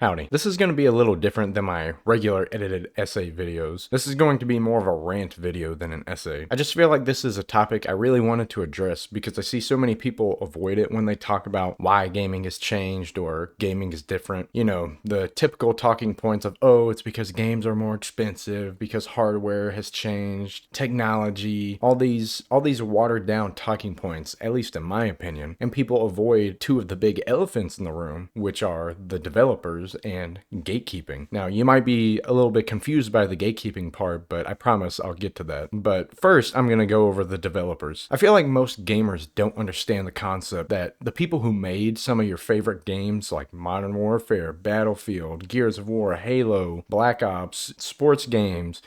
Howdy. This is going to be a little different than my regular edited essay videos. This is going to be more of a rant video than an essay. I just feel like this is a topic I really wanted to address because I see so many people avoid it when they talk about why gaming has changed or gaming is different. You know, the typical talking points of, oh, it's because games are more expensive, because hardware has changed, technology, all these watered down talking points, at least in my opinion. And people avoid two of the big elephants in the room, which are the developers and gatekeeping. Now, you might be a little bit confused by the gatekeeping part, but I promise I'll get to that. But first, I'm going to go over the developers. I feel like most gamers don't understand the concept that the people who made some of your favorite games like Modern Warfare, Battlefield, Gears of War, Halo, Black Ops, sports games,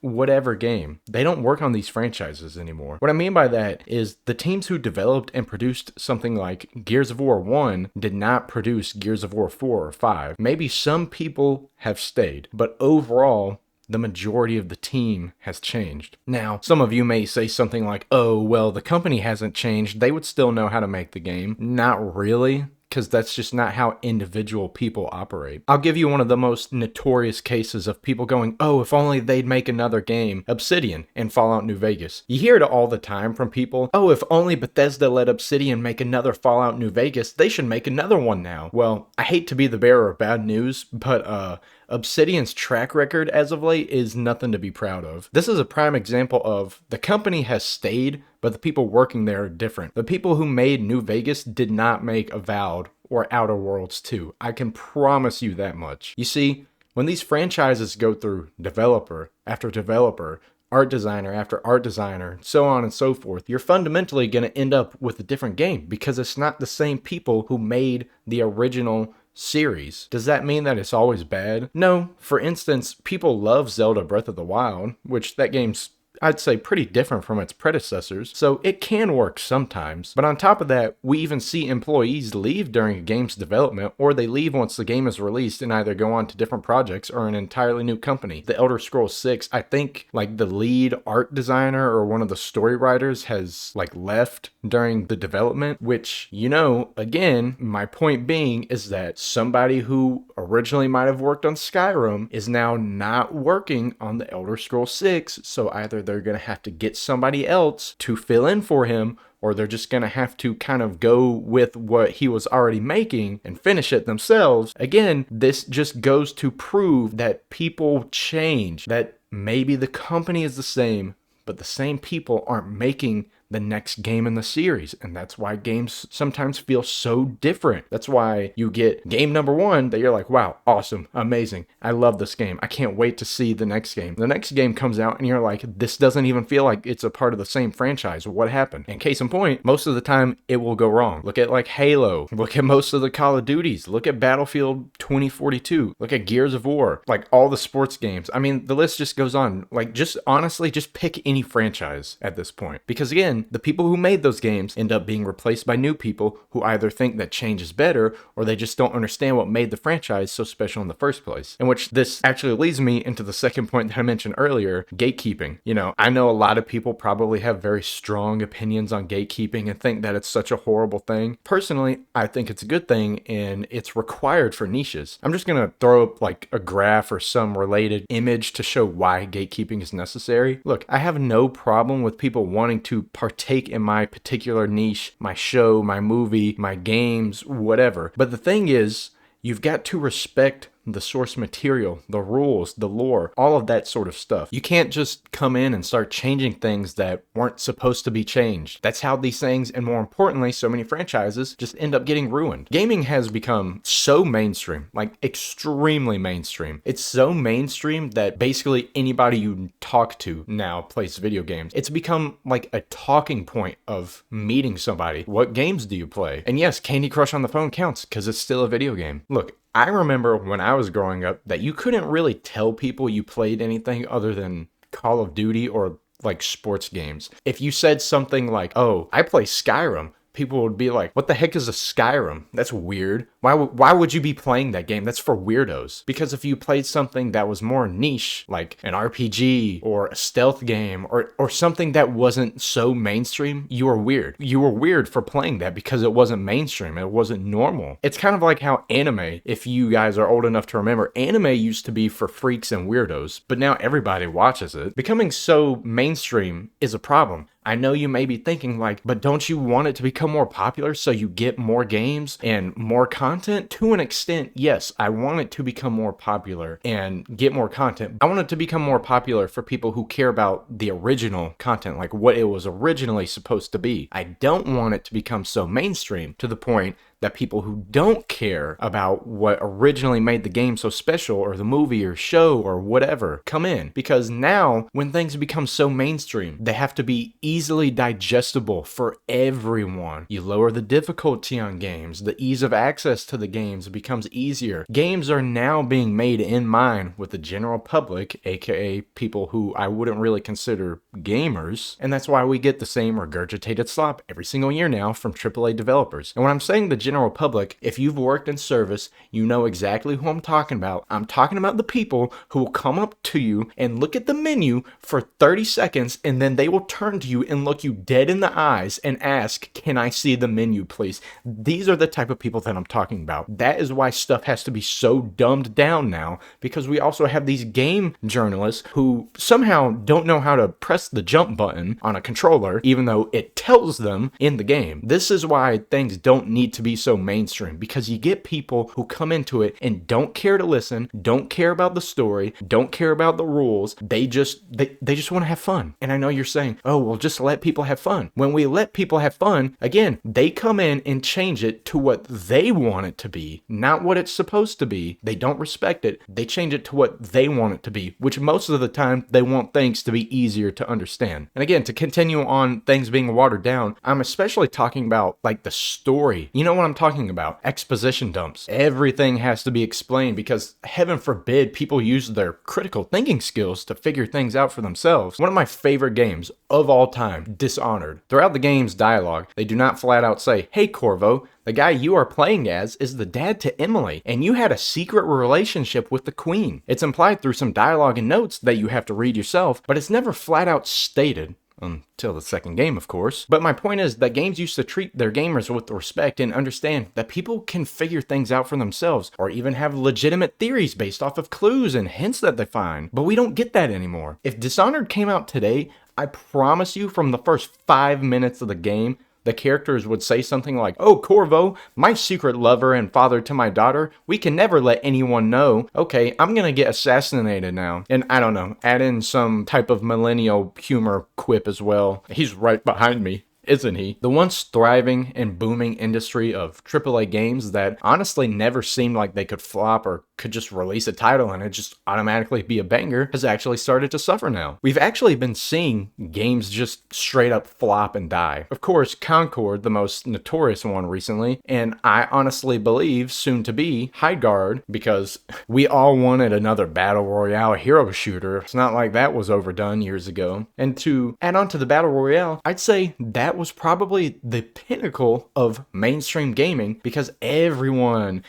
whatever game, they don't work on these franchises anymore. What I mean by that is the teams who developed and produced something like Gears of War 1 did not produce Gears of War 4 or 5. Maybe some people have stayed, but overall, the majority of the team has changed. Now, some of you may say something like, oh, well, the company hasn't changed. They would still know how to make the game. Not really, because that's just not how individual people operate. I'll give you one of the most notorious cases of people going, oh, if only they'd make another game, Obsidian and Fallout New Vegas. You hear it all the time from people, oh, if only Bethesda let Obsidian make another Fallout New Vegas, they should make another one now. Well, I hate to be the bearer of bad news, but Obsidian's track record as of late is nothing to be proud of. This is a prime example of the company has stayed, but the people working there are different. The people who made New Vegas did not make Avowed or Outer Worlds 2. I can promise you that much. You see, when these franchises go through developer after developer, art designer after art designer, so on and so forth, you're fundamentally going to end up with a different game because it's not the same people who made the original series. Does that mean that it's always bad? No. For instance, people love Zelda Breath of the Wild, which that game's, I'd say, pretty different from its predecessors, so it can work sometimes. But on top of that, we even see employees leave during a game's development, or they leave once the game is released and either go on to different projects or an entirely new company. The Elder Scrolls 6, I think, like, the lead art designer or one of the story writers has, like, left during the development, which, you know, again, my point being is that somebody who originally might have worked on Skyrim is now not working on the Elder Scrolls 6, so either they're going to have to get somebody else to fill in for him, or they're just going to have to kind of go with what he was already making and finish it themselves. Again, this just goes to prove that people change, that maybe the company is the same, but the same people aren't making the next game in the series, and that's why games sometimes feel so different. That's why you get game number 1 that you're like, wow, awesome, amazing, I love this game, I can't wait to see the next game. The next game comes out and you're like, this doesn't even feel like it's a part of the same franchise. What happened? And case in point, most of the time it will go wrong. Look at like Halo, look at most of the Call of Duties, look at Battlefield 2042, look at Gears of War, like all the sports games. I mean, the list just goes on. Like, just honestly, just pick any franchise at this point, because again, the people who made those games end up being replaced by new people who either think that change is better or they just don't understand what made the franchise so special in the first place. In which this actually leads me into the second point that I mentioned earlier, gatekeeping. You know, I know a lot of people probably have very strong opinions on gatekeeping and think that it's such a horrible thing. Personally, I think it's a good thing and it's required for niches. I'm just gonna throw up like a graph or some related image to show why gatekeeping is necessary. Look, I have no problem with people wanting to partake in my particular niche, my show, my movie, my games, whatever. But the thing is, you've got to respect the source material, the rules, the lore, all of that sort of stuff. You can't just come in and start changing things that weren't supposed to be changed. That's how these things, and more importantly, so many franchises just end up getting ruined. Gaming has become so mainstream, like extremely mainstream. It's so mainstream that basically anybody you talk to now plays video games. It's become like a talking point of meeting somebody. What games do you play? And yes, Candy Crush on the phone counts because it's still a video game. Look, I remember when I was growing up that you couldn't really tell people you played anything other than Call of Duty or like sports games. If you said something like, oh, I play Skyrim, people would be like, what the heck is a Skyrim? That's weird. Why would you be playing that game? That's for weirdos. Because if you played something that was more niche, like an RPG or a stealth game or something that wasn't so mainstream, you were weird. You were weird for playing that because it wasn't mainstream. It wasn't normal. It's kind of like how anime, if you guys are old enough to remember, anime used to be for freaks and weirdos, but now everybody watches it. Becoming so mainstream is a problem. I know you may be thinking like, but don't you want it to become more popular so you get more games and more content? To an extent, yes, I want it to become more popular and get more content. I want it to become more popular for people who care about the original content, like what it was originally supposed to be. I don't want it to become so mainstream to the point that people who don't care about what originally made the game so special or the movie or show or whatever come in. Because now when things become so mainstream, they have to be easily digestible for everyone. You lower the difficulty on games, the ease of access to the games becomes easier. Games are now being made in mind with the general public, aka people who I wouldn't really consider gamers, and that's why we get the same regurgitated slop every single year now from AAA developers. And when I'm saying the general public, if you've worked in service, you know exactly who I'm talking about. I'm talking about the people who will come up to you and look at the menu for 30 seconds and then they will turn to you and look you dead in the eyes and ask, can I see the menu, please? These are the type of people that I'm talking about. That is why stuff has to be so dumbed down now, because we also have these game journalists who somehow don't know how to press the jump button on a controller, even though it tells them in the game. This is why things don't need to be so mainstream, because you get people who come into it and don't care to listen, don't care about the story, don't care about the rules. They just want to have fun. And I know you're saying, oh, well, just let people have fun. When we let people have fun, again, they come in and change it to what they want it to be, not what it's supposed to be. They don't respect it. They change it to what they want it to be, which most of the time they want things to be easier to understand. And again, to continue on things being watered down, I'm especially talking about like the story. You know what I'm talking about? Exposition dumps. Everything has to be explained because heaven forbid people use their critical thinking skills to figure things out for themselves. One of my favorite games of all time, Dishonored. Throughout the game's dialogue, they do not flat out say, hey Corvo, the guy you are playing as is the dad to Emily, and you had a secret relationship with the queen. It's implied through some dialogue and notes that you have to read yourself, but it's never flat out stated. Until the second game, of course. But my point is that games used to treat their gamers with respect and understand that people can figure things out for themselves or even have legitimate theories based off of clues and hints that they find. But we don't get that anymore. If Dishonored came out today, I promise you from the first 5 minutes of the game, the characters would say something like, oh, Corvo, my secret lover and father to my daughter, we can never let anyone know. Okay, I'm gonna get assassinated now. And I don't know, add in some type of millennial humor quip as well. He's right behind me, isn't he? The once thriving and booming industry of AAA games that honestly never seemed like they could flop or could just release a title and it just automatically be a banger has actually started to suffer now. We've actually been seeing games just straight up flop and die. Of course, Concord, the most notorious one recently, and I honestly believe soon to be Highguard, because we all wanted another Battle Royale hero shooter. It's not like that was overdone years ago. And to add on to the Battle Royale, I'd say that was probably the pinnacle of mainstream gaming, because everyone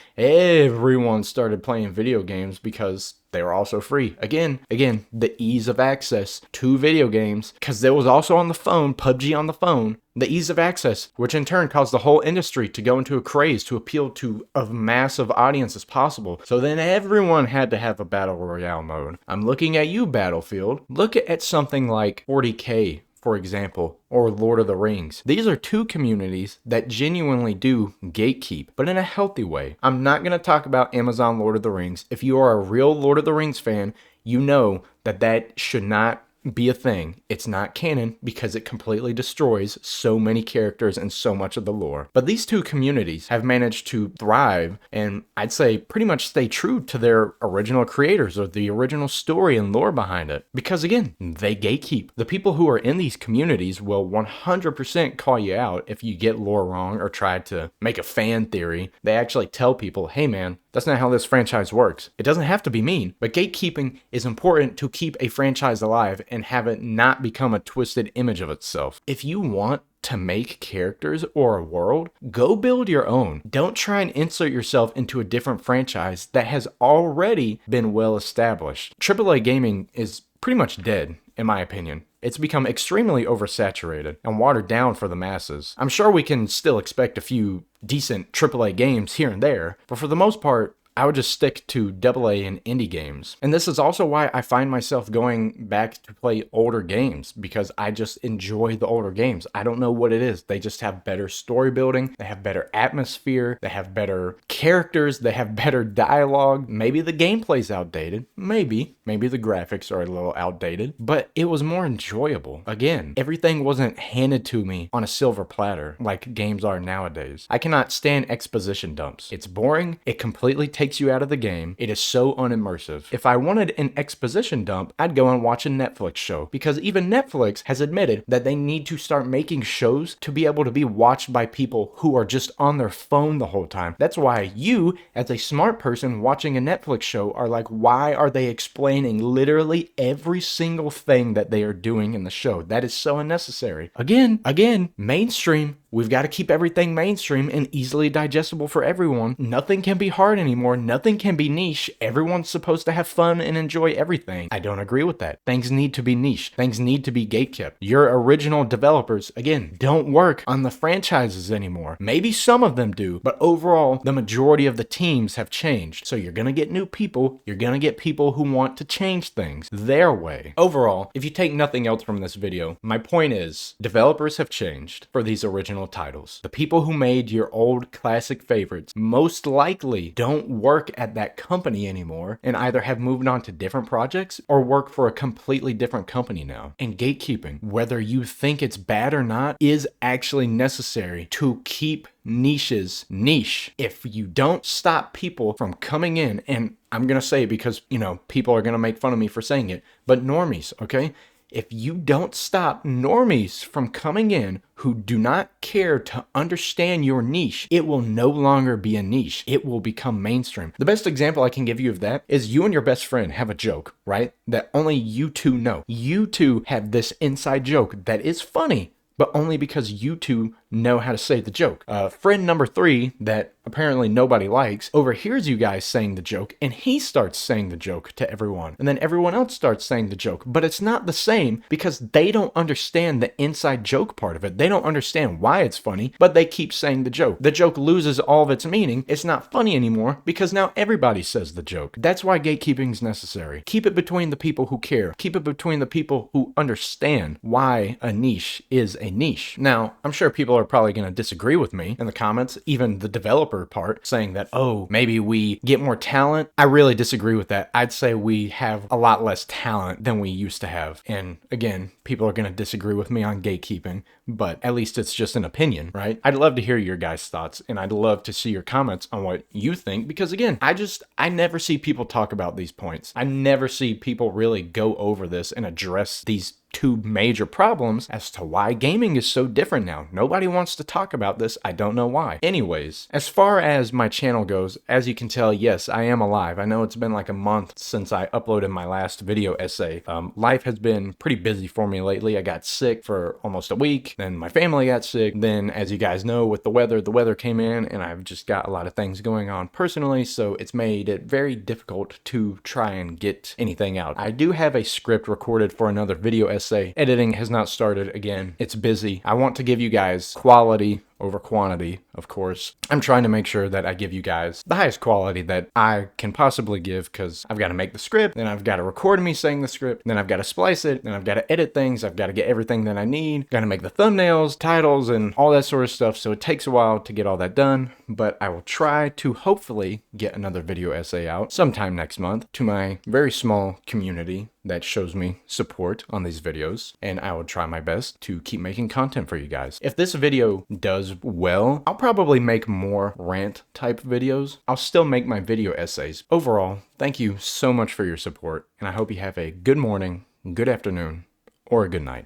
started playing video games because they were also free. Again, the ease of access to video games, because there was also on the phone, PUBG on the phone, the ease of access, which in turn caused the whole industry to go into a craze to appeal to as massive audience as possible. So then everyone had to have a Battle Royale mode. I'm looking at you, Battlefield. Look at something like 40K, for example, or Lord of the Rings. These are two communities that genuinely do gatekeep, but in a healthy way. I'm not going to talk about Amazon Lord of the Rings. If you are a real Lord of the Rings fan, you know that should not be a thing. It's not canon because it completely destroys so many characters and so much of the lore. But these two communities have managed to thrive and I'd say pretty much stay true to their original creators or the original story and lore behind it. Because again, they gatekeep. The people who are in these communities will 100% call you out if you get lore wrong or try to make a fan theory. They actually tell people, hey man, that's not how this franchise works. It doesn't have to be mean, but gatekeeping is important to keep a franchise alive and have it not become a twisted image of itself. If you want to make characters or a world, go build your own. Don't try and insert yourself into a different franchise that has already been well established. AAA gaming is pretty much dead, in my opinion. It's become extremely oversaturated and watered down for the masses. I'm sure we can still expect a few decent AAA games here and there, but for the most part, I would just stick to AA and indie games. And this is also why I find myself going back to play older games, because I just enjoy the older games. I don't know what it is. They just have better story building. They have better atmosphere. They have better characters. They have better dialogue. Maybe the gameplay's outdated. Maybe the graphics are a little outdated, but it was more enjoyable. Again, everything wasn't handed to me on a silver platter like games are nowadays. I cannot stand exposition dumps. It's boring. It completely takes you out of the game. It is so unimmersive. If I wanted an exposition dump, I'd go and watch a Netflix show, because even Netflix has admitted that they need to start making shows to be able to be watched by people who are just on their phone the whole time. That's why you, as a smart person watching a Netflix show, are like, why are they explaining literally every single thing that they are doing in the show? That is so unnecessary. Again, mainstream. We've got to keep everything mainstream and easily digestible for everyone. Nothing can be hard anymore. Nothing can be niche. Everyone's supposed to have fun and enjoy everything. I don't agree with that. Things need to be niche. Things need to be gatekept. Your original developers, again, don't work on the franchises anymore. Maybe some of them do, but overall, the majority of the teams have changed. So you're going to get new people. You're going to get people who want to change things their way. Overall, if you take nothing else from this video, my point is, developers have changed for these original titles. The people who made your old classic favorites most likely don't work at that company anymore and either have moved on to different projects or work for a completely different company now. And gatekeeping, whether you think it's bad or not, is actually necessary to keep niches niche. If you don't stop people from coming in, and I'm gonna say it because, people are gonna make fun of me for saying it, but normies, okay? If you don't stop normies from coming in who do not care to understand your niche, it will no longer be a niche. It will become mainstream. The best example I can give you of that is you and your best friend have a joke, right? That only you two know. You two have this inside joke that is funny, but only because you two know how to say the joke. Friend number 3 that apparently nobody likes overhears you guys saying the joke, and he starts saying the joke to everyone. And then everyone else starts saying the joke, but it's not the same because they don't understand the inside joke part of it. They don't understand why it's funny, but they keep saying the joke. The joke loses all of its meaning. It's not funny anymore because now everybody says the joke. That's why gatekeeping is necessary. Keep it between the people who care. Keep it between the people who understand why a niche is a niche. Now, I'm sure people are probably going to disagree with me in the comments, even the developer part, saying that, oh, maybe we get more talent. I really disagree with that. I'd say we have a lot less talent than we used to have. And again, people are going to disagree with me on gatekeeping, but at least it's just an opinion, right? I'd love to hear your guys' thoughts, and I'd love to see your comments on what you think, because again, I never see people talk about these points. I never see people really go over this and address these two major problems as to why gaming is so different now. Nobody wants to talk about this. I don't know why. Anyways, as far as my channel goes, as you can tell, yes, I am alive. I know it's been like a month since I uploaded my last video essay. Life has been pretty busy for me lately. I got sick for almost a week. Then my family got sick. Then, as you guys know, with the weather came in, and I've just got a lot of things going on personally, so it's made it very difficult to try and get anything out. I do have a script recorded for another video essay. Editing has not started again. It's busy. I want to give you guys quality over quantity, of course. I'm trying to make sure that I give you guys the highest quality that I can possibly give, because I've got to make the script, then I've got to record me saying the script, then I've got to splice it, then I've got to edit things, I've got to get everything that I need, got to make the thumbnails, titles, and all that sort of stuff, so it takes a while to get all that done, but I will try to hopefully get another video essay out sometime next month to my very small community that shows me support on these videos, and I will try my best to keep making content for you guys. If this video does well, I'll probably make more rant type videos. I'll still make my video essays. Overall, thank you so much for your support, and I hope you have a good morning, good afternoon, or a good night.